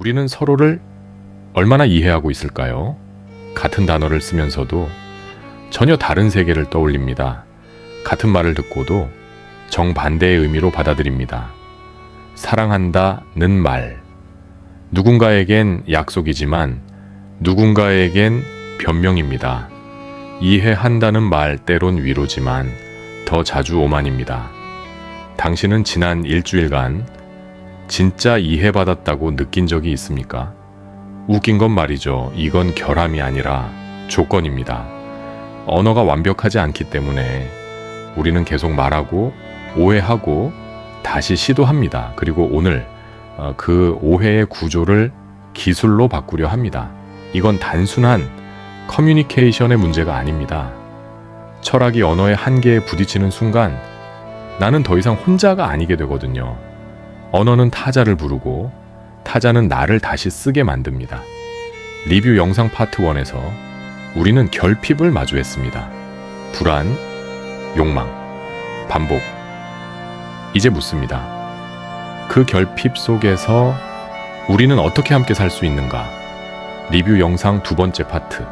우리는 서로를 얼마나 이해하고 있을까요? 같은 단어를 쓰면서도 전혀 다른 세계를 떠올립니다. 같은 말을 듣고도 정반대의 의미로 받아들입니다. 사랑한다는 말. 누군가에겐 약속이지만 누군가에겐 변명입니다. 이해한다는 말 때론 위로지만 더 자주 오만입니다. 당신은 지난 일주일간 진짜 이해받았다고 느낀 적이 있습니까? 웃긴 건 말이죠. 이건 결함이 아니라 조건입니다. 언어가 완벽하지 않기 때문에 우리는 계속 말하고 오해하고 다시 시도합니다. 그리고 오늘 그 오해의 구조를 기술로 바꾸려 합니다. 이건 단순한 커뮤니케이션의 문제가 아닙니다. 철학이 언어의 한계에 부딪히는 순간 나는 더 이상 혼자가 아니게 되거든요. 언어는 타자를 부르고 타자는 나를 다시 쓰게 만듭니다. 리뷰 영상 파트 1에서 우리는 결핍을 마주했습니다. 불안, 욕망, 반복. 이제 묻습니다. 그 결핍 속에서 우리는 어떻게 함께 살 수 있는가? 리뷰 영상 2번째 파트.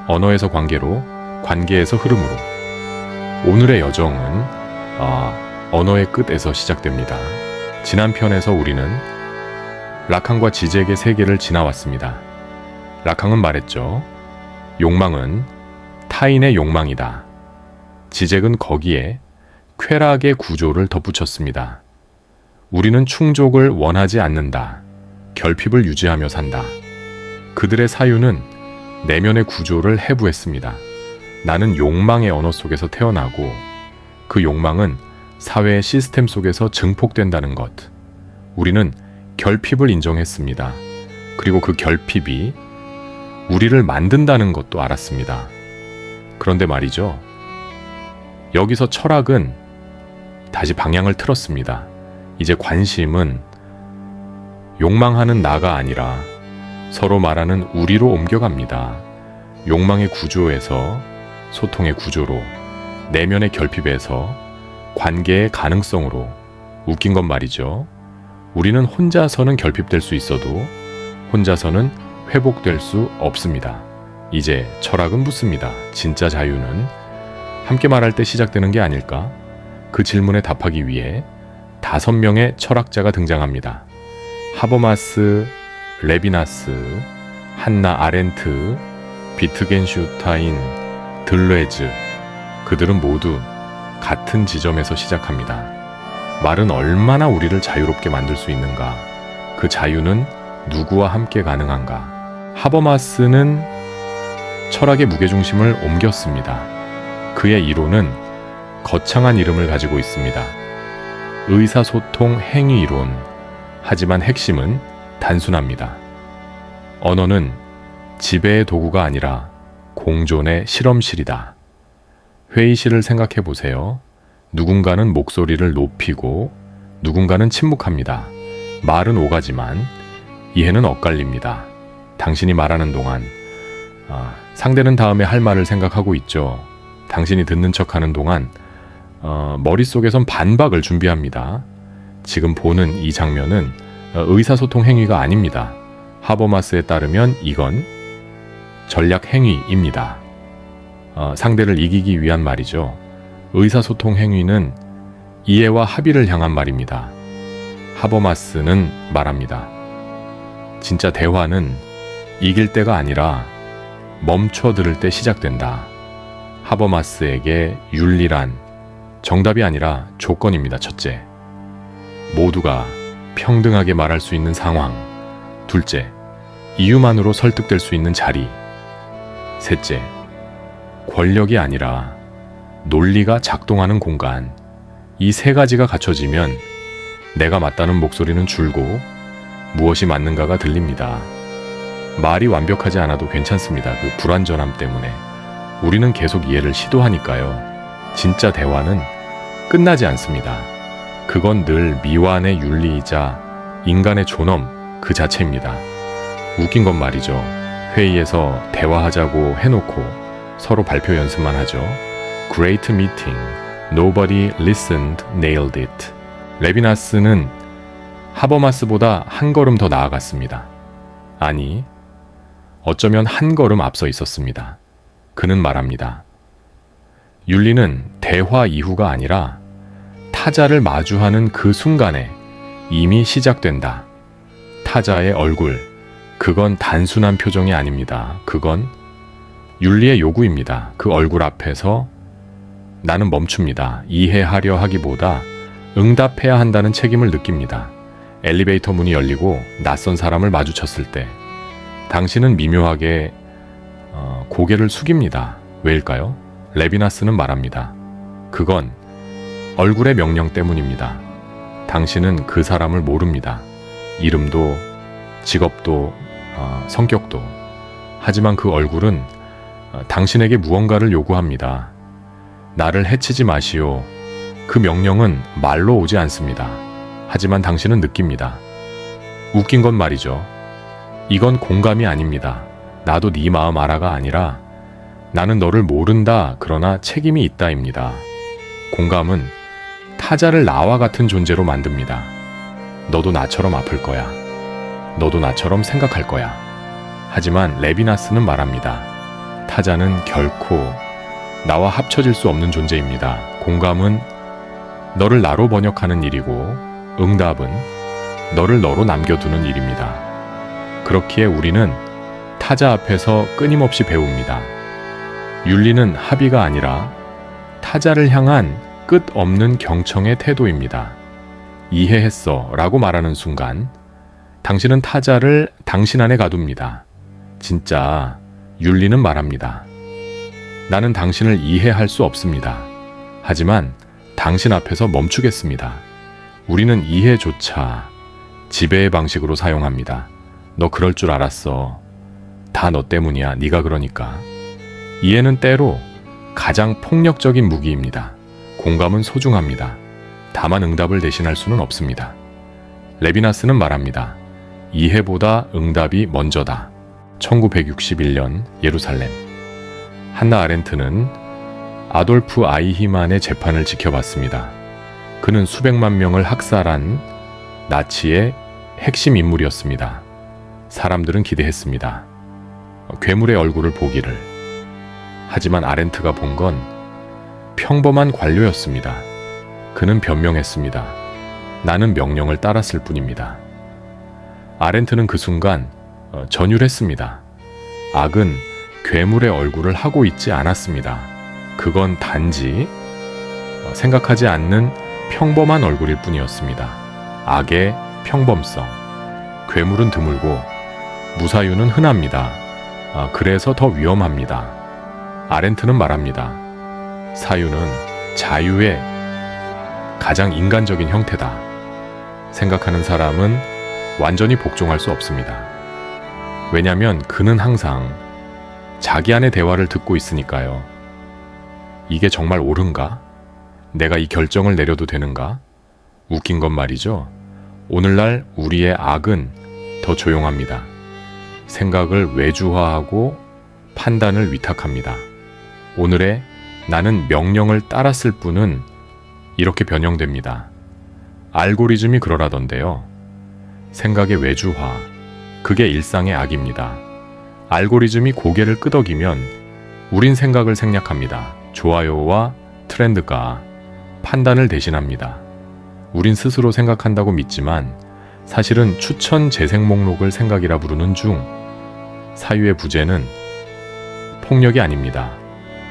언어에서 관계로, 관계에서 흐름으로. 오늘의 여정은 언어의 끝에서 시작됩니다. 지난 편에서 우리는 라캉과 지젝의 세계를 지나왔습니다. 라캉은 말했죠. 욕망은 타인의 욕망이다. 지젝은 거기에 쾌락의 구조를 덧붙였습니다. 우리는 충족을 원하지 않는다. 결핍을 유지하며 산다. 그들의 사유는 내면의 구조를 해부했습니다. 나는 욕망의 언어 속에서 태어나고 그 욕망은 사회의 시스템 속에서 증폭된다는 것. 우리는 결핍을 인정했습니다. 그리고 그 결핍이 우리를 만든다는 것도 알았습니다. 그런데 말이죠. 여기서 철학은 다시 방향을 틀었습니다. 이제 관심은 욕망하는 나가 아니라 서로 말하는 우리로 옮겨갑니다. 욕망의 구조에서 소통의 구조로, 내면의 결핍에서 관계의 가능성으로. 웃긴 건 말이죠. 우리는 혼자서는 결핍될 수 있어도 혼자서는 회복될 수 없습니다. 이제 철학은 묻습니다. 진짜 자유는 함께 말할 때 시작되는 게 아닐까? 그 질문에 답하기 위해 5명의 철학자가 등장합니다. 하버마스, 레비나스, 한나 아렌트, 비트겐슈타인, 들레즈. 그들은 모두 같은 지점에서 시작합니다. 말은 얼마나 우리를 자유롭게 만들 수 있는가? 그 자유는 누구와 함께 가능한가? 하버마스는 철학의 무게중심을 옮겼습니다. 그의 이론은 거창한 이름을 가지고 있습니다. 의사소통 행위 이론. 하지만 핵심은 단순합니다. 언어는 지배의 도구가 아니라 공존의 실험실이다. 회의실을 생각해 보세요. 누군가는 목소리를 높이고 누군가는 침묵합니다. 말은 오가지만 이해는 엇갈립니다. 당신이 말하는 동안 상대는 다음에 할 말을 생각하고 있죠. 당신이 듣는 척하는 동안 머릿속에선 반박을 준비합니다. 지금 보는 이 장면은 의사소통 행위가 아닙니다. 하버마스에 따르면 이건 전략 행위입니다. 상대를 이기기 위한 말이죠. 의사소통 행위는 이해와 합의를 향한 말입니다. 하버마스는 말합니다. 진짜 대화는 이길 때가 아니라 멈춰 들을 때 시작된다. 하버마스에게 윤리란 정답이 아니라 조건입니다. 첫째, 모두가 평등하게 말할 수 있는 상황. 둘째, 이유만으로 설득될 수 있는 자리. 셋째, 권력이 아니라 논리가 작동하는 공간. 이 3가지가 갖춰지면 내가 맞다는 목소리는 줄고 무엇이 맞는가가 들립니다. 말이 완벽하지 않아도 괜찮습니다. 그 불완전함 때문에 우리는 계속 이해를 시도하니까요. 진짜 대화는 끝나지 않습니다. 그건 늘 미완의 윤리이자 인간의 존엄 그 자체입니다. 웃긴 건 말이죠. 회의에서 대화하자고 해놓고 서로 발표 연습만 하죠. Great meeting. Nobody listened, nailed it. 레비나스는 하버마스보다 한 걸음 더 나아갔습니다. 아니, 어쩌면 한 걸음 앞서 있었습니다. 그는 말합니다. 윤리는 대화 이후가 아니라 타자를 마주하는 그 순간에 이미 시작된다. 타자의 얼굴, 그건 단순한 표정이 아닙니다. 그건 윤리의 요구입니다. 그 얼굴 앞에서 나는 멈춥니다. 이해하려 하기보다 응답해야 한다는 책임을 느낍니다. 엘리베이터 문이 열리고 낯선 사람을 마주쳤을 때 당신은 미묘하게 고개를 숙입니다. 왜일까요? 레비나스는 말합니다. 그건 얼굴의 명령 때문입니다. 당신은 그 사람을 모릅니다. 이름도, 직업도, 성격도. 하지만 그 얼굴은 당신에게 무언가를 요구합니다. 나를 해치지 마시오. 그 명령은 말로 오지 않습니다. 하지만 당신은 느낍니다. 웃긴 건 말이죠. 이건 공감이 아닙니다. 나도 네 마음 알아가 아니라 나는 너를 모른다 그러나 책임이 있다입니다. 공감은 타자를 나와 같은 존재로 만듭니다. 너도 나처럼 아플 거야. 너도 나처럼 생각할 거야. 하지만 레비나스는 말합니다. 타자는 결코 나와 합쳐질 수 없는 존재입니다. 공감은 너를 나로 번역하는 일이고 응답은 너를 너로 남겨두는 일입니다. 그렇기에 우리는 타자 앞에서 끊임없이 배웁니다. 윤리는 합의가 아니라 타자를 향한 끝없는 경청의 태도입니다. 이해했어 라고 말하는 순간 당신은 타자를 당신 안에 가둡니다. 진짜 윤리는 말합니다. 나는 당신을 이해할 수 없습니다. 하지만 당신 앞에서 멈추겠습니다. 우리는 이해조차 지배의 방식으로 사용합니다. 너 그럴 줄 알았어. 다 너 때문이야. 네가 그러니까. 이해는 때로 가장 폭력적인 무기입니다. 공감은 소중합니다. 다만 응답을 대신할 수는 없습니다. 레비나스는 말합니다. 이해보다 응답이 먼저다. 1961년 예루살렘. 한나 아렌트는 아돌프 아이히만의 재판을 지켜봤습니다. 그는 수백만 명을 학살한 나치의 핵심 인물이었습니다. 사람들은 기대했습니다. 괴물의 얼굴을 보기를. 하지만 아렌트가 본 건 평범한 관료였습니다. 그는 변명했습니다. 나는 명령을 따랐을 뿐입니다. 아렌트는 그 순간 전율했습니다. 악은 괴물의 얼굴을 하고 있지 않았습니다. 그건 단지 생각하지 않는 평범한 얼굴일 뿐이었습니다. 악의 평범성. 괴물은 드물고 무사유는 흔합니다. 그래서 더 위험합니다. 아렌트는 말합니다. 사유는 자유의 가장 인간적인 형태다. 생각하는 사람은 완전히 복종할 수 없습니다. 왜냐하면 그는 항상 자기 안의 대화를 듣고 있으니까요. 이게 정말 옳은가? 내가 이 결정을 내려도 되는가? 웃긴 건 말이죠. 오늘날 우리의 악은 더 조용합니다. 생각을 외주화하고 판단을 위탁합니다. 오늘의 나는 명령을 따랐을 뿐은 이렇게 변형됩니다. 알고리즘이 그러라던데요. 생각의 외주화, 그게 일상의 악입니다. 알고리즘이 고개를 끄덕이면 우린 생각을 생략합니다. 좋아요와 트렌드가 판단을 대신합니다. 우린 스스로 생각한다고 믿지만 사실은 추천 재생 목록을 생각이라 부르는 중 사유의 부재는 폭력이 아닙니다.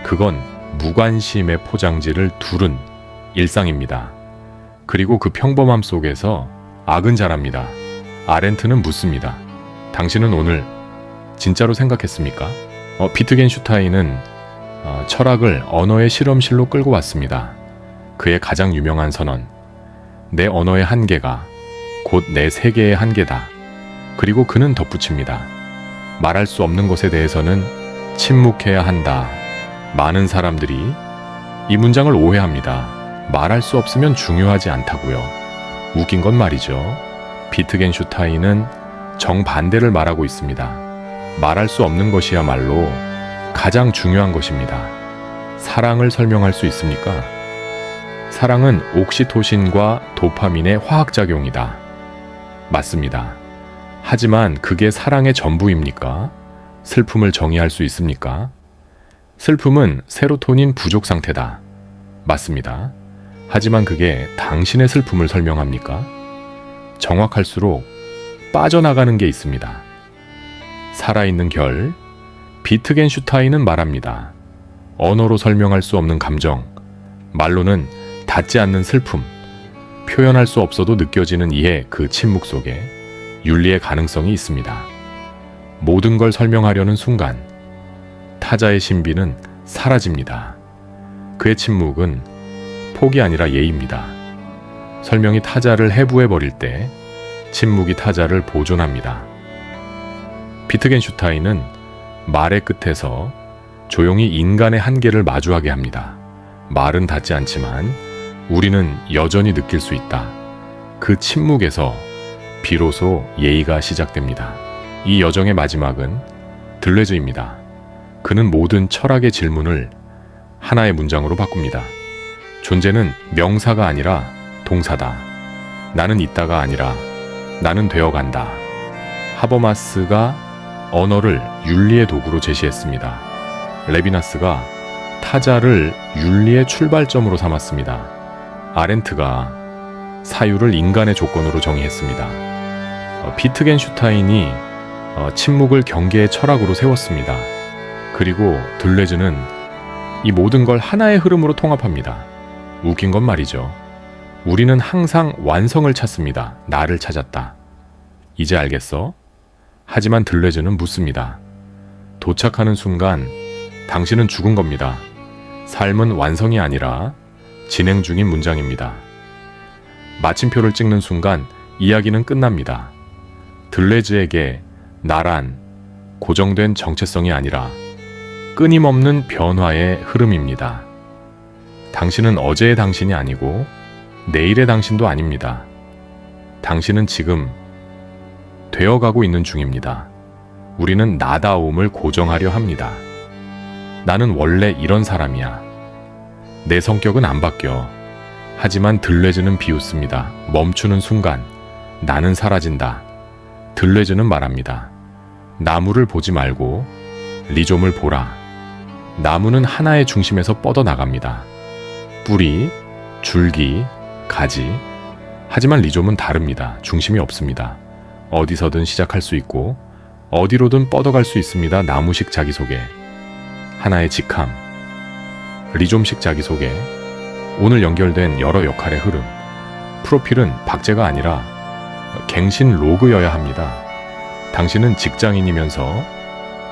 그건 무관심의 포장지를 두른 일상입니다. 그리고 그 평범함 속에서 악은 자랍니다. 아렌트는 묻습니다. 당신은 오늘 진짜로 생각했습니까? 비트겐슈타인은 철학을 언어의 실험실로 끌고 왔습니다. 그의 가장 유명한 선언. 내 언어의 한계가 곧 내 세계의 한계다. 그리고 그는 덧붙입니다. 말할 수 없는 것에 대해서는 침묵해야 한다. 많은 사람들이 이 문장을 오해합니다. 말할 수 없으면 중요하지 않다고요. 웃긴 건 말이죠. 비트겐슈타인은 정반대를 말하고 있습니다. 말할 수 없는 것이야말로 가장 중요한 것입니다. 사랑을 설명할 수 있습니까? 사랑은 옥시토신과 도파민의 화학작용이다. 맞습니다. 하지만 그게 사랑의 전부입니까? 슬픔을 정의할 수 있습니까? 슬픔은 세로토닌 부족 상태다. 맞습니다. 하지만 그게 당신의 슬픔을 설명합니까? 정확할수록 빠져나가는 게 있습니다. 살아있는 결, 비트겐슈타인은 말합니다. 언어로 설명할 수 없는 감정, 말로는 닿지 않는 슬픔, 표현할 수 없어도 느껴지는 이의 그 침묵 속에 윤리의 가능성이 있습니다. 모든 걸 설명하려는 순간 타자의 신비는 사라집니다. 그의 침묵은 폭이 아니라 예입니다. 설명이 타자를 해부해버릴 때 침묵이 타자를 보존합니다. 비트겐슈타인은 말의 끝에서 조용히 인간의 한계를 마주하게 합니다. 말은 닿지 않지만 우리는 여전히 느낄 수 있다. 그 침묵에서 비로소 예의가 시작됩니다. 이 여정의 마지막은 들레즈입니다. 그는 모든 철학의 질문을 하나의 문장으로 바꿉니다. 존재는 명사가 아니라 동사다. 나는 있다가 아니라 나는 되어간다. 하버마스가 언어를 윤리의 도구로 제시했습니다. 레비나스가 타자를 윤리의 출발점으로 삼았습니다. 아렌트가 사유를 인간의 조건으로 정의했습니다. 비트겐슈타인이 침묵을 경계의 철학으로 세웠습니다. 그리고 들레즈는 이 모든 걸 하나의 흐름으로 통합합니다. 웃긴 건 말이죠. 우리는 항상 완성을 찾습니다. 나를 찾았다. 이제 알겠어? 하지만 들레즈는 묻습니다. 도착하는 순간 당신은 죽은 겁니다. 삶은 완성이 아니라 진행 중인 문장입니다. 마침표를 찍는 순간 이야기는 끝납니다. 들레즈에게 나란 고정된 정체성이 아니라 끊임없는 변화의 흐름입니다. 당신은 어제의 당신이 아니고 내일의 당신도 아닙니다. 당신은 지금 되어가고 있는 중입니다. 우리는 나다움을 고정하려 합니다. 나는 원래 이런 사람이야. 내 성격은 안 바뀌어. 하지만 들레즈는 비웃습니다. 멈추는 순간 나는 사라진다. 들레즈는 말합니다. 나무를 보지 말고 리좀을 보라. 나무는 하나의 중심에서 뻗어나갑니다. 뿌리, 줄기, 가지. 하지만 리좀은 다릅니다. 중심이 없습니다. 어디서든 시작할 수 있고 어디로든 뻗어갈 수 있습니다. 나무식 자기소개. 하나의 직함. 리좀식 자기소개. 오늘 연결된 여러 역할의 흐름. 프로필은 박제가 아니라 갱신 로그여야 합니다. 당신은 직장인이면서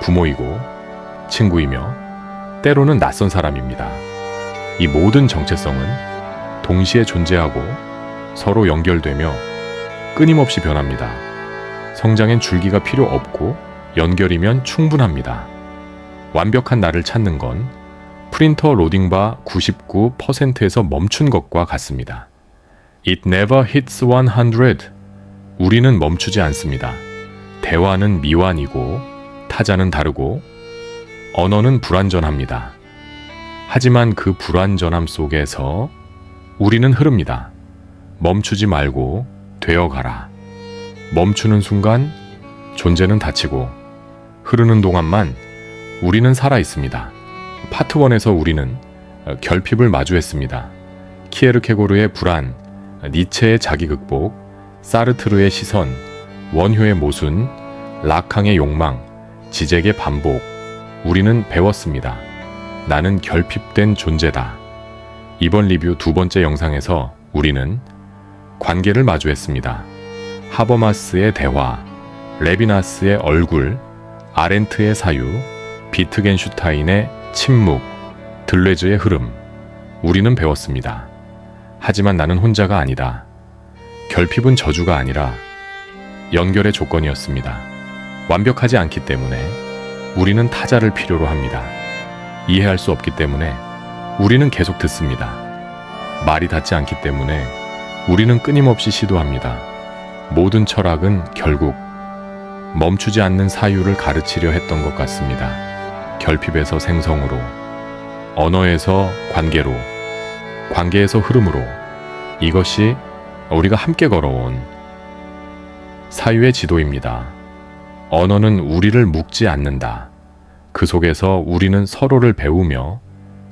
부모이고 친구이며 때로는 낯선 사람입니다. 이 모든 정체성은 동시에 존재하고 서로 연결되며 끊임없이 변합니다. 성장엔 줄기가 필요 없고 연결이면 충분합니다. 완벽한 나를 찾는 건 프린터 로딩바 99%에서 멈춘 것과 같습니다. It never hits 100. 우리는 멈추지 않습니다. 대화는 미완이고 타자는 다르고 언어는 불완전합니다. 하지만 그 불완전함 속에서 우리는 흐릅니다. 멈추지 말고 되어가라. 멈추는 순간 존재는 닫히고 흐르는 동안만 우리는 살아있습니다. 파트 1에서 우리는 결핍을 마주했습니다. 키에르케고르의 불안, 니체의 자기극복, 사르트르의 시선, 원효의 모순, 라캉의 욕망, 지젝의 반복. 우리는 배웠습니다. 나는 결핍된 존재다. 이번 리뷰 두 번째 영상에서 우리는 관계를 마주했습니다. 하버마스의 대화, 레비나스의 얼굴, 아렌트의 사유, 비트겐슈타인의 침묵, 들레즈의 흐름. 우리는 배웠습니다. 하지만 나는 혼자가 아니다. 결핍은 저주가 아니라 연결의 조건이었습니다. 완벽하지 않기 때문에 우리는 타자를 필요로 합니다. 이해할 수 없기 때문에 우리는 계속 듣습니다. 말이 닿지 않기 때문에 우리는 끊임없이 시도합니다. 모든 철학은 결국 멈추지 않는 사유를 가르치려 했던 것 같습니다. 결핍에서 생성으로, 언어에서 관계로, 관계에서 흐름으로. 이것이 우리가 함께 걸어온 사유의 지도입니다. 언어는 우리를 묶지 않는다. 그 속에서 우리는 서로를 배우며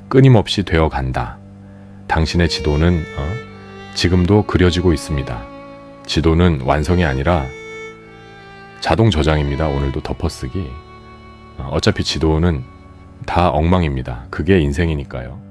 끊임없이 되어 간다. 당신의 지도는 지금도 그려지고 있습니다. 지도는 완성이 아니라 자동 저장입니다. 오늘도 덮어쓰기. 어차피 지도는 다 엉망입니다. 그게 인생이니까요.